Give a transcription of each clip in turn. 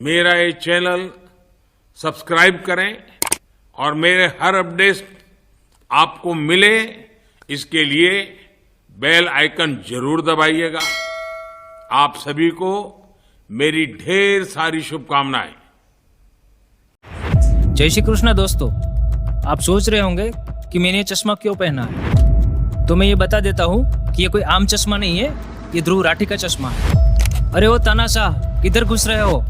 मेरा ये channel subscribe करें और मेरे हर अपडेट आपको मिले इसके लिए बेल आइकन जरूर दबाइएगा। आप सभी को मेरी ढेर सारी शुभकामनाएं। जय श्री कृष्ण दोस्तों, आप सोच रहे होंगे कि मैंने ये चश्मा क्यों पहना है, तो मैं ये बता देता हूँ कि ये कोई आम चश्मा नहीं है, ये ध्रुव राठी का चश्मा है। अरे वो तानाशाह, किधर घुस रहे हो?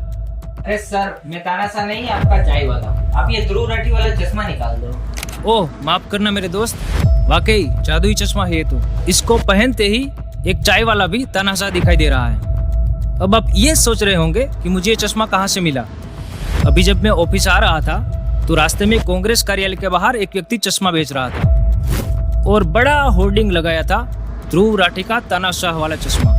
अरे सर, मैं तानाशाह नहीं, आपका चाय वाला। आप ये ध्रुव राठी वाला चश्मा निकाल दो। ओह माफ करना मेरे दोस्त, वाकई जादुई चश्मा है ये तो। इसको पहनते ही एक चाय वाला भी तानाशाह दिखाई दे रहा है। अब आप ये सोच रहे होंगे कि मुझे ये चश्मा कहाँ से मिला। अभी जब मैं ऑफिस आ रहा था तो रास्ते में कांग्रेस कार्यालय के बाहर एक व्यक्ति चश्मा बेच रहा था और बड़ा होर्डिंग लगाया था, ध्रुव राठी का तानाशाह वाला चश्मा।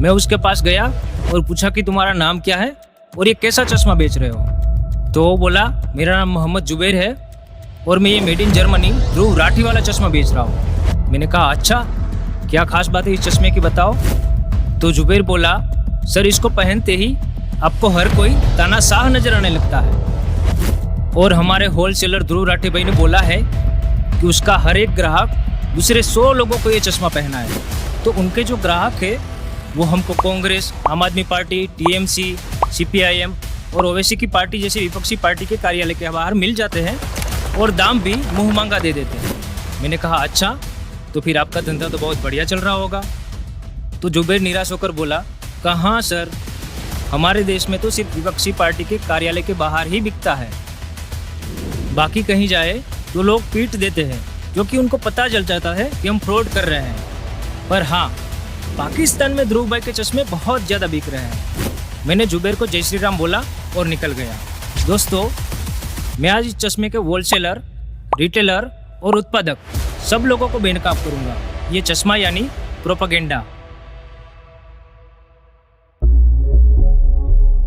मैं उसके पास गया और पूछा कि तुम्हारा नाम क्या है और ये कैसा चश्मा बेच रहे हो? तो वो बोला मेरा नाम मोहम्मद जुबैर है और मैं ये made in Germany Dhruv Rathee वाला चश्मा बेच रहा हूँ। मैंने कहा अच्छा, क्या खास बात है इस चश्मे की बताओ। तो जुबैर बोला सर, इसको पहनते ही आपको हर कोई तानाशाह नजर आने लगता है और हमारे होलसेलर ध्रुव राठी भाई ने बोला है कि उसका हर एक ग्राहक दूसरे 100 लोगों को ये चश्मा पहना है। तो उनके जो ग्राहक है वो हमको कांग्रेस, आम आदमी पार्टी, टीएमसी, सीपीआईएम और ओवैसी की पार्टी जैसी विपक्षी पार्टी के कार्यालय के बाहर मिल जाते हैं और दाम भी मुंह मांगा दे देते हैं। मैंने कहा अच्छा, तो फिर आपका धंधा तो बहुत बढ़िया चल रहा होगा। तो जुबैर निराश होकर बोला कहाँ सर, हमारे देश में तो सिर्फ विपक्षी पार्टी के कार्यालय के बाहर ही बिकता है, बाकी कहीं जाए तो लोग पीट देते हैं क्योंकि उनको पता चल जाता है कि हम फ्रॉड कर रहे हैं। पर हाँ, पाकिस्तान में ध्रुव भाई के चश्मे बहुत ज़्यादा बिक रहे हैं। मैंने जुबैर को जय श्री राम बोला और निकल गया। दोस्तों, मैं आज इस चश्मे के होलसेलर, रिटेलर और उत्पादक सब लोगों को बेनकाब करूंगा। ये चश्मा यानी प्रोपेगेंडा।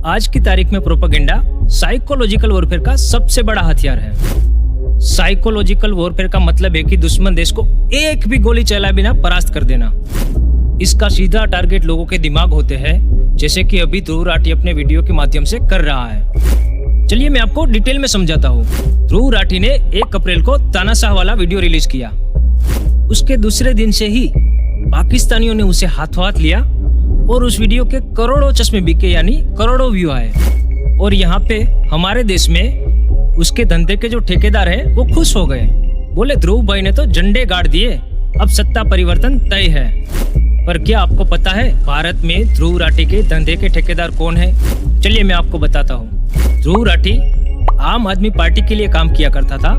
आज की तारीख में प्रोपेगेंडा साइकोलॉजिकल वॉरफेयर का सबसे बड़ा हथियार है। साइकोलॉजिकल वॉरफेयर का मतलब है कि दुश्मन देश को एक भी गोली चलाए बिना परास्त कर देना। इसका सीधा टारगेट लोगों के दिमाग होते हैं, जैसे कि अभी ध्रुव राठी अपने वीडियो के माध्यम से कर रहा है। चलिए मैं आपको डिटेल में समझाता हूँ। ध्रुव राठी ने 1 अप्रैल को तानाशाह वाला वीडियो रिलीज किया। उसके दूसरे दिन से ही पाकिस्तानियों ने उसे हाथों हाथ लिया और उस वीडियो के करोड़ों चश्मे बिके, यानी करोड़ों व्यू आए। और यहाँ पे हमारे देश में उसके धंधे के जो ठेकेदार हैं वो खुश हो गए, बोले ध्रुव भाई ने तो झंडे गाड़ दिए, अब सत्ता परिवर्तन तय है। पर क्या आपको पता है भारत में ध्रुव राठी के धंधे के ठेकेदार कौन है? चलिए मैं आपको बताता हूँ। ध्रुव राठी आम आदमी पार्टी के लिए काम किया करता था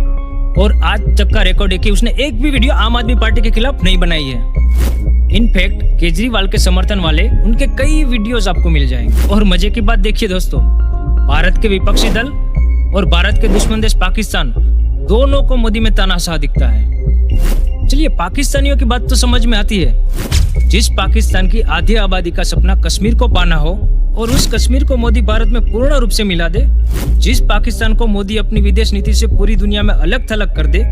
और आज तक का रिकॉर्ड है कि उसने एक भी वीडियो आम आदमी पार्टी के खिलाफ नहीं बनाई है। इनफैक्ट केजरीवाल के समर्थन वाले उनके कई वीडियोस आपको मिल जाएंगे। और मजे की बात देखिए दोस्तों, भारत के विपक्षी दल और भारत के दुश्मन देश पाकिस्तान दोनों को मोदी में तानाशाह दिखता है। चलिए पाकिस्तानियों की बात तो समझ में आती है। जिस पाकिस्तान की आधी आबादी का सपना कश्मीर को पाना हो और उस कश्मीर को मोदी भारत में पूर्ण रूप से मिला दे, जिस पाकिस्तान को मोदी अपनी विदेश नीति से पूरी दुनिया में अलग थलग कर दे,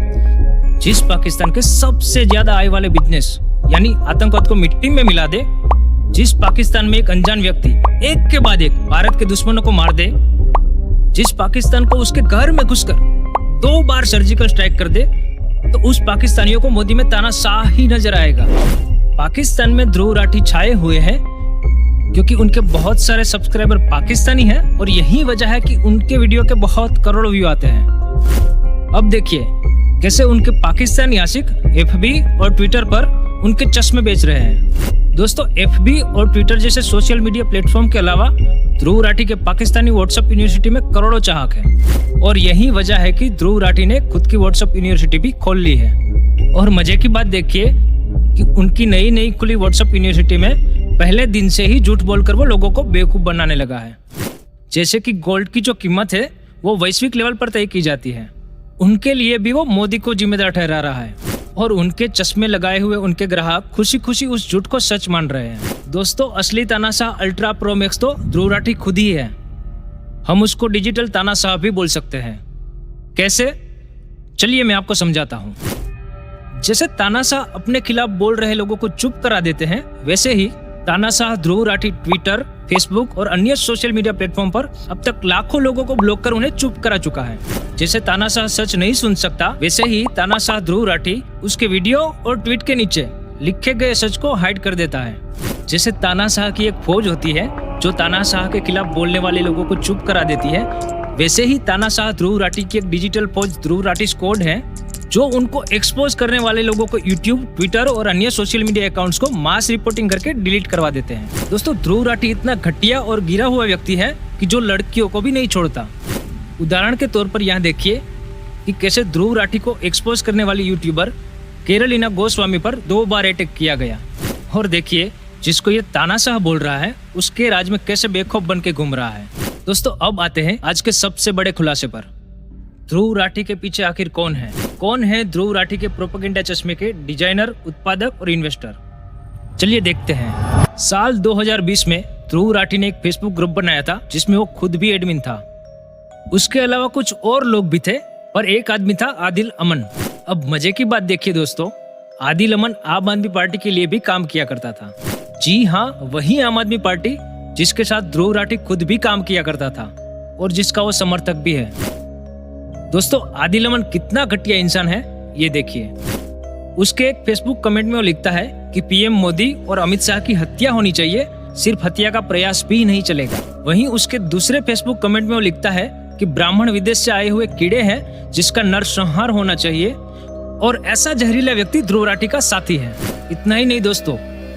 जिस पाकिस्तान के सबसे ज्यादा आय वाले बिजनेस यानी आतंकवाद को मिट्टी में मिला दे, जिस पाकिस्तान में एक अनजान व्यक्ति एक के बाद एक भारत के दुश्मनों को मार दे, जिस पाकिस्तान को उसके घर में घुसकर 2 बार सर्जिकल स्ट्राइक कर दे, तो उस पाकिस्तानियों को मोदी में तानाशाह ही नजर आएगा। पाकिस्तान में ध्रुव राठी छाए हुए हैं क्योंकि उनके बहुत सारे सब्सक्राइबर पाकिस्तानी हैं और यही वजह है कि उनके वीडियो के बहुत करोड़ों व्यू आते हैं। अब देखिए कैसे उनके पाकिस्तानी आशिक एफबी और ट्विटर पर उनके चश्मे बेच रहे हैं। दोस्तों, एफबी और ट्विटर जैसे सोशल मीडिया प्लेटफॉर्म के अलावा ध्रुव राठी के पाकिस्तानी व्हाट्सएप यूनिवर्सिटी में करोड़ों चाहक हैं और यही वजह है कि ध्रुव राठी ने खुद की व्हाट्सएप यूनिवर्सिटी भी खोल ली है। और मजे की बात देखिए कि उनकी नई खुली व्हाट्सएप यूनिवर्सिटी में पहले दिन से ही झूठ बोलकर वो लोगों को बेवकूफ बनाने लगा है। जैसे कि गोल्ड की जो कीमत है वो वैश्विक लेवल पर तय की जाती है, उनके लिए भी वो मोदी को जिम्मेदार ठहरा रहा है और उनके चश्मे लगाए हुए उनके ग्राहक खुशी खुशी उस झूठ को सच मान रहे हैं। दोस्तों, असली तानाशाह अल्ट्रा प्रो मैक्स तो ध्रुव राठी खुद ही है। हम उसको डिजिटल तानाशाह भी बोल सकते हैं। कैसे? चलिए मैं आपको समझाता हूँ। जैसे तानाशाह अपने खिलाफ बोल रहे लोगों को चुप करा देते हैं, वैसे ही तानाशाह ध्रुव राठी ट्विटर, फेसबुक और अन्य सोशल मीडिया प्लेटफॉर्म पर अब तक लाखों लोगों को ब्लॉक कर उन्हें चुप करा चुका है। जैसे तानाशाह सच नहीं सुन सकता, वैसे ही तानाशाह ध्रुव राठी उसके वीडियो और ट्वीट के नीचे लिखे गए सच को हाइड कर देता है। जैसे तानाशाह की एक फौज होती है जो तानाशाह के खिलाफ बोलने वाले लोगों को चुप करा देती है, वैसे ही तानाशाह ध्रुव राठी की एक डिजिटल फौज ध्रुव राठी स्क्वाड है जो उनको एक्सपोज करने वाले लोगों को यूट्यूब, ट्विटर और अन्य सोशल मीडिया अकाउंट्स को मास रिपोर्टिंग करके डिलीट करवा देते हैं। दोस्तों, ध्रुव राठी इतना घटिया और गिरा हुआ व्यक्ति है कि जो लड़कियों को भी नहीं छोड़ता। उदाहरण के तौर पर यहाँ देखिए कि कैसे ध्रुव राठी को एक्सपोज करने वाली यूट्यूबर कैरोलिना गोस्वामी पर 2 बार अटैक किया गया। और देखिए जिसको ये तानाशाह बोल रहा है उसके राज में कैसे बेखौफ बन के घूम रहा है। दोस्तों, अब आते हैं आज के सबसे बड़े खुलासे पर। ध्रुव राठी के पीछे आखिर कौन है? कौन है ध्रुव राठी के प्रोपेगेंडा चश्मे के डिजाइनर, उत्पादक और इन्वेस्टर? चलिए देखते हैं। साल 2020 में ध्रुव राठी ने एक फेसबुक ग्रुप बनाया था जिसमें वो खुद भी एडमिन था। उसके अलावा कुछ और लोग भी थे, पर एक आदमी था आदिल अमन। अब मजे की बात देखिए दोस्तों, आदिल अमन आम आदमी पार्टी के लिए भी काम किया करता था। जी हाँ, वही आम आदमी पार्टी जिसके साथ ध्रुव राठी खुद भी काम किया करता था और जिसका वो समर्थक भी है। दोस्तों, आदिल अमन कितना घटिया इंसान है ये देखिए। उसके एक फेसबुक कमेंट में वो लिखता है कि पीएम मोदी और अमित शाह की हत्या होनी चाहिए, सिर्फ हत्या का प्रयास भी नहीं चलेगा। वहीं उसके दूसरे फेसबुक कमेंट में वो लिखता है कि ब्राह्मण विदेश से आए हुए कीड़े हैं जिसका नरसंहार होना चाहिए और ऐसा जहरीला व्यक्ति ध्रुव राठी का साथी है। इतना ही नहीं दोस्तों,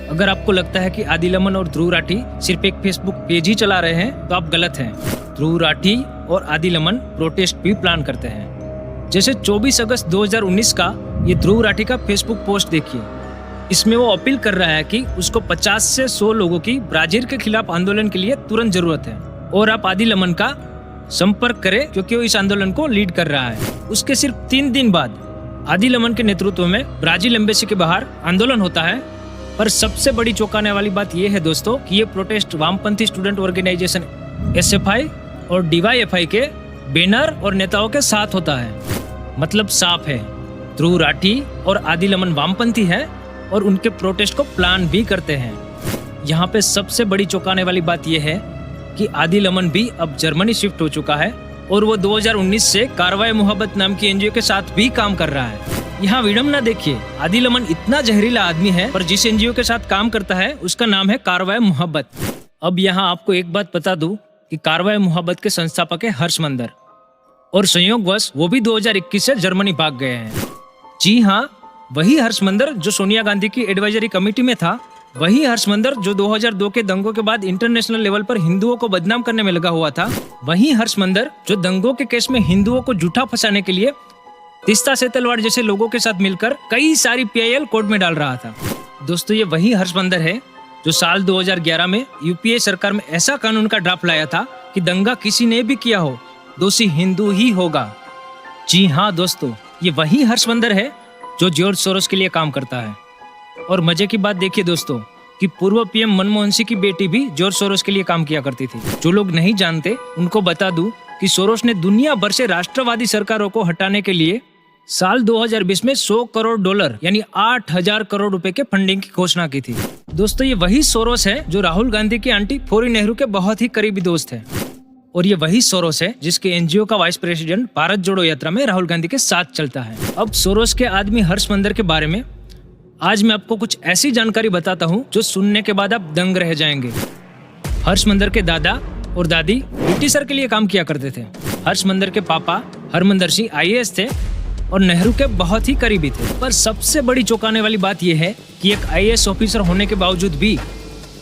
अगर आपको लगता है कि आदिल अमन और ध्रुव राठी सिर्फ एक फेसबुक पेज ही चला रहे हैं तो आप गलत हैं। ध्रुव राठी और आदिल अमन प्रोटेस्ट भी प्लान करते हैं। जैसे 24 अगस्त 2019 का ये ध्रुव राठी का फेसबुक पोस्ट देखिए। इसमें वो अपील कर रहा है कि उसको 50 से 100 लोगों की ब्राजील के खिलाफ आंदोलन के लिए तुरंत जरूरत है और आप आदिल अमन का संपर्क करें क्योंकि वो इस आंदोलन को लीड कर रहा है। उसके सिर्फ 3 दिन बाद आदिल अमन के नेतृत्व में ब्राजील एम्बेसी के बाहर आंदोलन होता है। पर सबसे बड़ी चौंकाने वाली बात यह है दोस्तों कि ये प्रोटेस्ट वामपंथी स्टूडेंट ऑर्गेनाइजेशन एसएफआई और डीवाईएफआई के बैनर और नेताओं के साथ होता है। मतलब साफ है, ध्रुव राठी और आदिल अमन वामपंथी है और उनके प्रोटेस्ट को प्लान भी करते हैं। यहाँ पे सबसे बड़ी चौंकाने वाली बात यह है कि आदिल अमन भी अब जर्मनी शिफ्ट हो चुका है और वो 2019 से कारवाई मोहब्बत नाम की एनजीओ के साथ भी काम कर रहा है। यहाँ विडम्बना देखिए, आदिल अमन इतना जहरीला आदमी है पर जिस एनजीओ के साथ काम करता है उसका नाम है कारवाई मोहब्बत। अब यहाँ आपको एक बात बता दूं कि कारवाई मोहब्बत के संस्थापक है हर्ष मंदर और संयोगवश वो भी 2021 से जर्मनी भाग गए हैं। जी हाँ, वही हर्ष मंदर जो सोनिया गांधी की एडवाइजरी कमेटी में था, वही हर्ष मंदर जो 2002 के दंगों के बाद इंटरनेशनल लेवल पर हिंदुओं को बदनाम करने में लगा हुआ था, वही हर्ष मंदर जो दंगों के केस में हिंदुओं को झूठा फंसाने के लिए तीस्ता सेतलवाड़ जैसे लोगों के साथ मिलकर कई सारी पीआईएल कोर्ट में डाल रहा था। दोस्तों, ये वही हर्ष मंदर है जो साल 2011 में यूपीए सरकार में ऐसा कानून का ड्राफ्ट लाया था कि दंगा किसी ने भी किया हो, दोषी हिंदू ही होगा। जी हाँ दोस्तों, ये वही हर्ष मंदर है जो जॉर्ज सोरोस के लिए काम करता है। और मजे की बात देखिए दोस्तों कि पूर्व पीएम मनमोहन सिंह की बेटी भी जॉर्ज सोरोस के लिए काम किया करती थी। जो लोग नहीं जानते उनको बता दूं कि सोरोस ने दुनिया भर से राष्ट्रवादी सरकारों को हटाने के लिए साल 2020 में $100 करोड़ यानी 8,000 करोड़ रुपए के फंडिंग की घोषणा की थी। दोस्तों, ये वही सोरोस है जो राहुल गांधी की आंटी फौरी नेहरू के बहुत ही करीबी दोस्त है और ये वही सोरोस है जिसके एनजीओ का वाइस प्रेसिडेंट भारत जोड़ो यात्रा में राहुल गांधी के साथ चलता है। अब सोरोस के आदमी हर्ष मंदर के बारे में आज मैं आपको कुछ ऐसी जानकारी बताता हूँ जो सुनने के बाद आप दंग रह जाएंगे। हर्ष मंदर के दादा और दादी ब्रिटिशर के लिए काम किया करते थे। हर्ष मंदर के पापा हरमंदर सिंह आईएएस थे और नेहरू के बहुत ही करीबी थे। पर सबसे बड़ी चौंकाने वाली बात यह है कि एक आईएएस ऑफिसर होने के बावजूद भी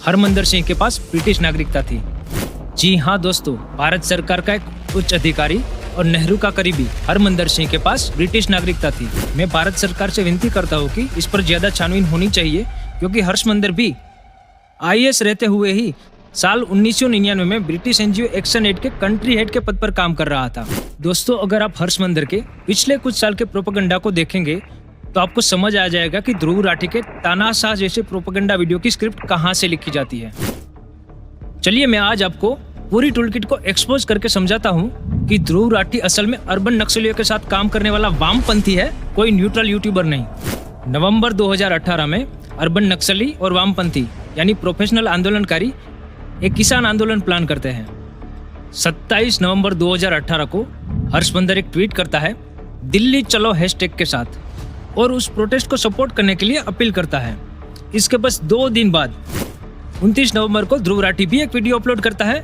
हरमंदर सिंह के पास ब्रिटिश नागरिकता थी। जी हाँ दोस्तों, भारत सरकार का एक उच्च अधिकारी और नेहरू का करीबी हरमंदर सिंह के पास ब्रिटिश नागरिकता थी। मैं भारत सरकार से विनती करता हूँ कि इस पर ज्यादा छानबीन होनी चाहिए क्योंकि हर्ष मंदर भी आईएएस रहते हुए ही साल 1999 में ब्रिटिश एनजीओ एक्शन एड के कंट्री हेड के पद पर काम कर रहा था। दोस्तों, अगर आप हर्ष मंदर के पिछले कुछ साल के प्रोपेगेंडा को देखेंगे तो आपको समझ आ जाएगा कि ध्रुव राठी के तानाशाह जैसे प्रोपेगेंडा वीडियो की स्क्रिप्ट कहाँ से लिखी जाती है। चलिए मैं आज आपको पूरी टूलकिट को एक्सपोज करके समझाता हूँ कि ध्रुव राठी असल में अर्बन नक्सलियों के साथ काम करने वाला वामपंथी है, कोई न्यूट्रल यूट्यूबर नहीं। नवंबर 2018 में अर्बन नक्सली और वामपंथी यानी प्रोफेशनल आंदोलनकारी एक किसान आंदोलन प्लान करते हैं। 27 नवंबर 2018 को हर्षमंदर एक ट्वीट करता है दिल्ली चलो हैशटैग के साथ और उस प्रोटेस्ट को सपोर्ट करने के लिए अपील करता है। इसके बस 2 दिन बाद 29 नवंबर को ध्रुव राठी भी एक वीडियो अपलोड करता है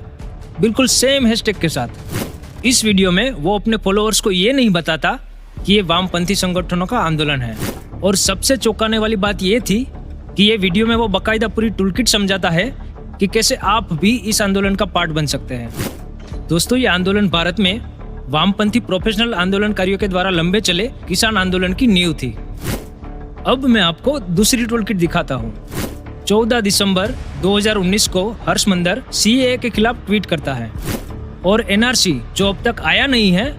बिल्कुल सेम हैशटैग के साथ। इस वीडियो में वो अपने फॉलोअर्स को ये नहीं बताता कि ये वामपंथी संगठनों का आंदोलन है, और सबसे चौंकाने वाली बात ये थी कि ये वीडियो में वो बाकायदा पूरी टूलकिट समझाता है कि कैसे आप भी इस आंदोलन का पार्ट बन सकते हैं। दोस्तों, ये आंदोलन भारत में वामपंथी प्रोफेशनल आंदोलनकारियों के द्वारा लंबे चले किसान आंदोलन की नींव थी। अब मैं आपको दूसरी टूलकिट दिखाता हूँ। 14 दिसंबर 2019 को हर्षमंदर CAA के खिलाफ ट्वीट करता है और NRC जो अब तक आया नहीं है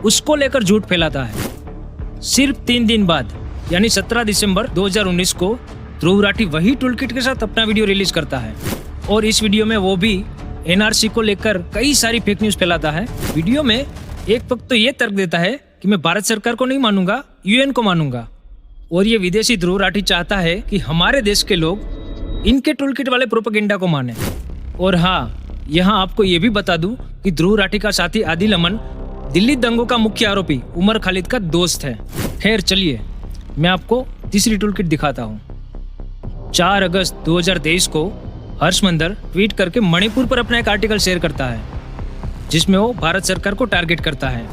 उसको लेकर झूठ फैलाता है। सिर्फ 3 दिन बाद यानी 17 दिसंबर 2019 को ध्रुव राठी वही टूलकिट के साथ अपना वीडियो रिलीज करता है और इस वीडियो में वो भी NRC को लेकर कई सारी फेक न्यूज फैलाता है। वीडियो में एक वक्त तो ये तर्क देता है कि मैं भारत सरकार को नहीं मानूंगा, UN को मानूंगा, और ये विदेशी ध्रुव राठी चाहता है कि हमारे देश के लोग इनके टूलकिट वाले प्रोपेगेंडा को माने। और हाँ, यहाँ आपको ये भी बता दूं कि ध्रुव राठी का साथी आदिल अमन दिल्ली दंगों का मुख्य आरोपी उमर खालिद का दोस्त है। खैर चलिए, मैं आपको तीसरी टूलकिट दिखाता हूँ। 4 अगस्त 2023 को हर्षमंदर ट्वीट करके मणिपुर पर अपना एक आर्टिकल शेयर करता है जिसमें वो भारत सरकार को टारगेट करता है।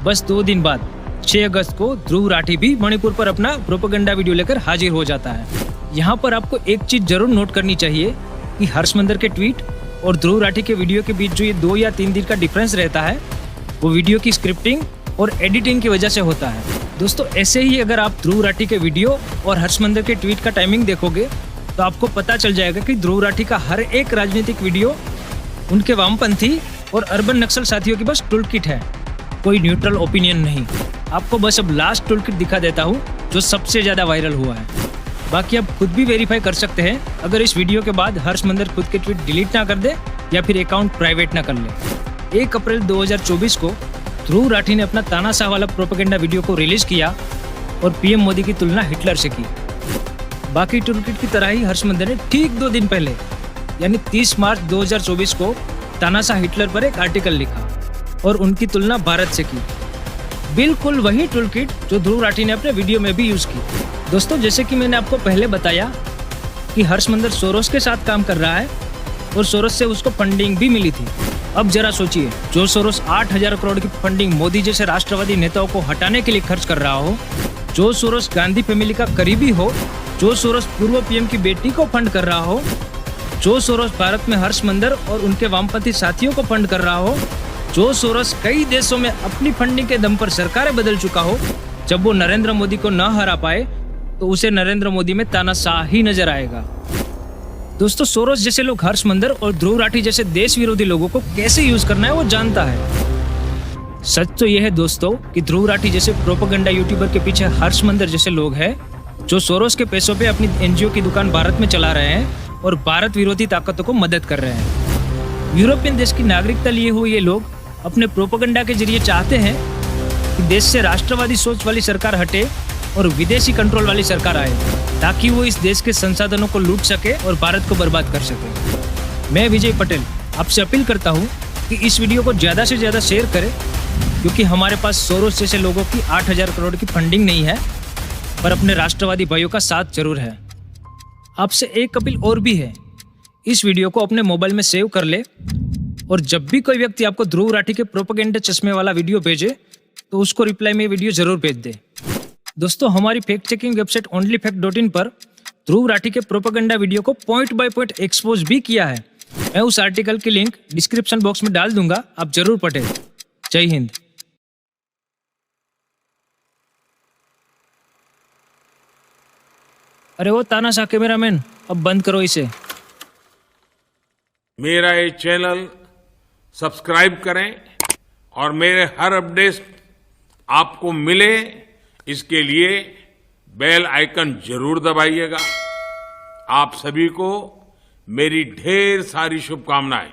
बस 2 दिन बाद 6 अगस्त को ध्रुव राठी भी मणिपुर पर अपना प्रोपेगेंडा वीडियो लेकर हाजिर हो जाता है। यहाँ पर आपको एक चीज जरूर नोट करनी चाहिए कि हर्षमंदर के ट्वीट और ध्रुव राठी के वीडियो के बीच जो ये 2 या 3 दिन का डिफरेंस रहता है वो वीडियो की स्क्रिप्टिंग और एडिटिंग की वजह से होता है। दोस्तों, ऐसे ही अगर आप ध्रुव राठी के वीडियो और हर्षमंदर के ट्वीट का टाइमिंग देखोगे तो आपको पता चल जाएगा कि ध्रुव राठी का हर एक राजनीतिक वीडियो उनके वामपंथी और अर्बन नक्सल साथियों की बस टूलकिट है, कोई न्यूट्रल ओपिनियन नहीं। आपको बस अब लास्ट टूलकिट दिखा देता हूँ जो सबसे ज्यादा वायरल हुआ है। बाकी आप खुद भी वेरीफाई कर सकते हैं अगर इस वीडियो के बाद हर्षमंदर खुद के ट्वीट डिलीट ना कर दे या फिर अकाउंट प्राइवेट ना कर ले। 1 अप्रैल 2024 को ध्रुव राठी ने अपना तानाशाह वाला प्रोपेगेंडा वीडियो को रिलीज किया और PM मोदी की तुलना हिटलर से की। बाकी टूलकिट की तरह ही हर्षमंदर ने ठीक 2 दिन पहले यानी 30 मार्च 2024 को तानाशाह हिटलर पर एक आर्टिकल लिखा और उनकी तुलना भारत से की। बिल्कुल वही टूलकिट जो ध्रुव राठी ने अपने वीडियो में भी यूज की। दोस्तों, जैसे कि मैंने आपको पहले बताया कि हर्षमंदर सोरोस के साथ काम कर रहा है और सोरोस से उसको फंडिंग भी मिली थी। अब जरा सोचिए, जो सोरोस 8,000 करोड़ की फंडिंग मोदी जैसे राष्ट्रवादी नेताओं को हटाने के लिए खर्च कर रहा हो, जो सोरोस गांधी फैमिली का करीबी हो, जो सोरोस पूर्व PM की बेटी को फंड कर रहा हो, जो सोरोस भारत में हर्षमंदर और उनके वामपंथी साथियों को फंड कर रहा हो, जो सोरोस कई देशों में अपनी फंडिंग के दम पर सरकारें बदल चुका हो, जब वो नरेंद्र मोदी को न हरा पाए तो उसे नरेंद्र मोदी में तानाशाह ही नजर आएगा। दोस्तों, सोरोस जैसे लोग हर्षमंदर और ध्रुव राठी जैसे देश विरोधी लोगों को कैसे यूज करना है वो जानता है। सच तो यह है दोस्तों कि ध्रुव राठी जैसे प्रोपेगेंडा यूट्यूबर के पीछे हर्षमंदर जैसे लोग हैं जो सोरोस के पैसों पे अपनी NGO की दुकान भारत में चला रहे हैं और भारत विरोधी ताकतों को मदद कर रहे हैं। यूरोपियन देश की नागरिकता लिए हुए ये लोग अपने प्रोपेगेंडा के जरिए चाहते हैं कि देश से राष्ट्रवादी सोच वाली सरकार हटे और विदेशी कंट्रोल वाली सरकार आए ताकि वो इस देश के संसाधनों को लूट सके और भारत को बर्बाद कर सके। मैं विजय पटेल आपसे अपील करता हूँ कि इस वीडियो को ज़्यादा से ज़्यादा शेयर करें, क्योंकि हमारे पास सोरोस जैसे लोगों की 8,000 करोड़ की फंडिंग नहीं है, पर अपने राष्ट्रवादी भाइयों का साथ जरूर है। आपसे एक अपील और भी है, इस वीडियो को अपने मोबाइल में सेव कर ले और जब भी कोई व्यक्ति आपको ध्रुव राठी के प्रोपेगेंडा चश्मे वाला वीडियो भेजे तो उसको रिप्लाई में वीडियो जरूर भेज दे। दोस्तों, हमारी फैक्ट चेकिंग वेबसाइट onlyfact.in पर ध्रुव राठी के प्रोपेगेंडा वीडियो को पॉइंट बाय पॉइंट एक्सपोज भी किया है। मैं उस आर्टिकल की लिंक डिस्क्रिप्शन बॉक्स में डाल दूंगा, आप जरूर पढ़ें। जय हिंद। अरे वो तानाशाह कैमरामैन, अब बंद करो इसे। मेरा ये चैनल सब्सक्राइब करें और मेरे हर अपडेट आपको मिले इसके लिए बेल आइकन जरूर दबाइएगा। आप सभी को मेरी ढेर सारी शुभकामनाएं।